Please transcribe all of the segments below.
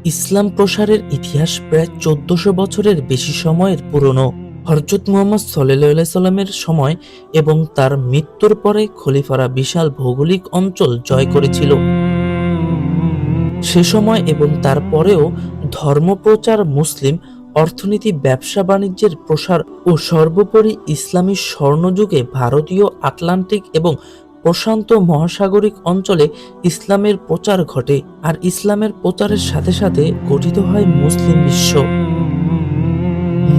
ইসলাম প্রসারের ইতিহাস প্রায় ১৪০০ বছরের বেশি সময়ের পুরনো। হযরত মুহাম্মদ সাল্লাল্লাহু আলাইহি সাল্লামের সময় এবং তার মৃত্যুর পরে খলিফারা বিশাল ভৌগোলিক অঞ্চল জয় করেছিল। সে সময় এবং তার পরেও ধর্মপ্রচার, মুসলিম অর্থনীতি, ব্যবসা বাণিজ্যের প্রসার ও সর্বোপরি ইসলামী স্বর্ণযুগে ভারতীয় আটলান্টিক এবং প্রশান্ত মহাসাগরিক অঞ্চলে ইসলামের প্রচার ঘটে। আর ইসলামের প্রচারের সাথে সাথে গঠিত হয় মুসলিম বিশ্ব।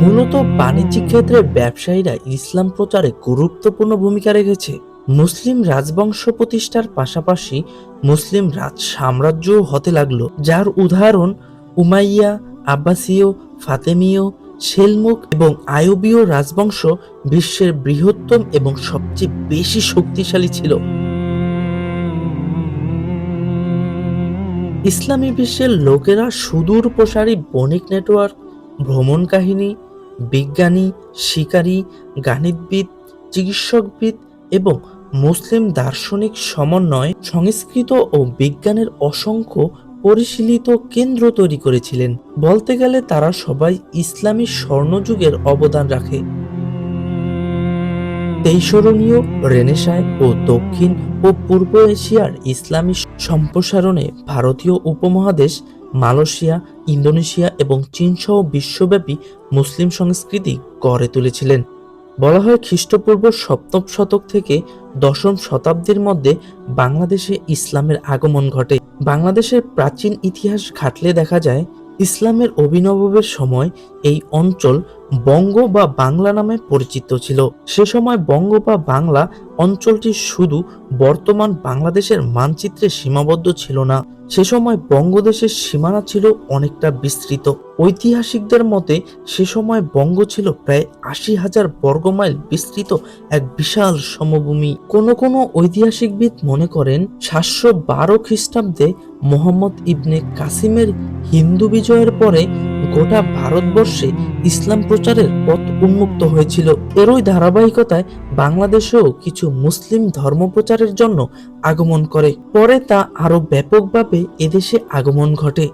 মূলত বাণিজ্যিক ক্ষেত্রে ব্যবসায়ীরা ইসলাম প্রচারে গুরুত্বপূর্ণ ভূমিকা রেখেছে। মুসলিম রাজবংশ প্রতিষ্ঠার পাশাপাশি মুসলিম রাজ সাম্রাজ্যও হতে লাগলো, যার উদাহরণ উমাইয়া, আব্বাসীয়, ফাতেমীয়, সেলমুক এবং আইয়ুবীয় রাজবংশ বিশ্বের বৃহত্তম এবং সবচেয়ে বেশি শক্তিশালী ছিল। ইসলামী বিশ্বের লোকেরা সুদূর প্রসারী বণিক নেটওয়ার্ক, ভ্রমণ কাহিনী, বিজ্ঞানী, শিকারী, গণিতবিদ, চিকিৎসকবিদ এবং মুসলিম দার্শনিক সমন্বয় সংস্কৃত ও বিজ্ঞানের অসংখ্য পরিশীলিত কেন্দ্র তৈরি করেছিলেন। বলতে গেলে তারা সবাই ইসলামী স্বর্ণযুগের অবদান রাখে। তেইশরণীয় রেনেসাঁ ও দক্ষিণ ও পূর্ব এশিয়ার ইসলামী সম্প্রসারণে ভারতীয় উপমহাদেশ, মালয়েশিয়া, ইন্দোনেশিয়া এবং চীনসহ বিশ্বব্যাপী মুসলিম সংস্কৃতি গড়ে তুলেছিলেন। বলা হয় খ্রিস্টপূর্ব সপ্তম শতক থেকে দশম শতাব্দীর মধ্যে বাংলাদেশে ইসলামের আগমন ঘটে। বাংলাদেশের প্রাচীন ইতিহাস ঘাটলে দেখা যায় ইসলামের আবির্ভাবের সময় এই অঞ্চল বঙ্গ বা বাংলা নামে পরিচিত ছিল। সে সময় বঙ্গ বা বাংলা অঞ্চলটি শুধু বর্তমান বাংলাদেশের মানচিত্রে সীমাবদ্ধ ছিল না, সে সময় বঙ্গদেশের সীমানা ছিল অনেকটা বিস্তৃত। ঐতিহাসিকদের মতে সে সময় বঙ্গ ছিল প্রায় ৮০,০০০ বর্গমাইল বিস্তৃত এক বিশাল সমভূমি। কোনো ঐতিহাসিকবিদ মনে করেন ৭১২ খ্রিস্টাব্দে মোহাম্মদ ইবনে কাসিমের হিন্দু বিজয়ের পরে গোটা ভারতবর্ষে ইসলাম প্রচারের পথ উন্মুক্ত হয়েছিল। এরই ধারাবাহিকতায় বাংলাদেশেও কিছু মুসলিম ধর্মপ্রচারের জন্য আগমন করে। পরে তা আরো ব্যাপকভাবে এদেশে আগমন ঘটে।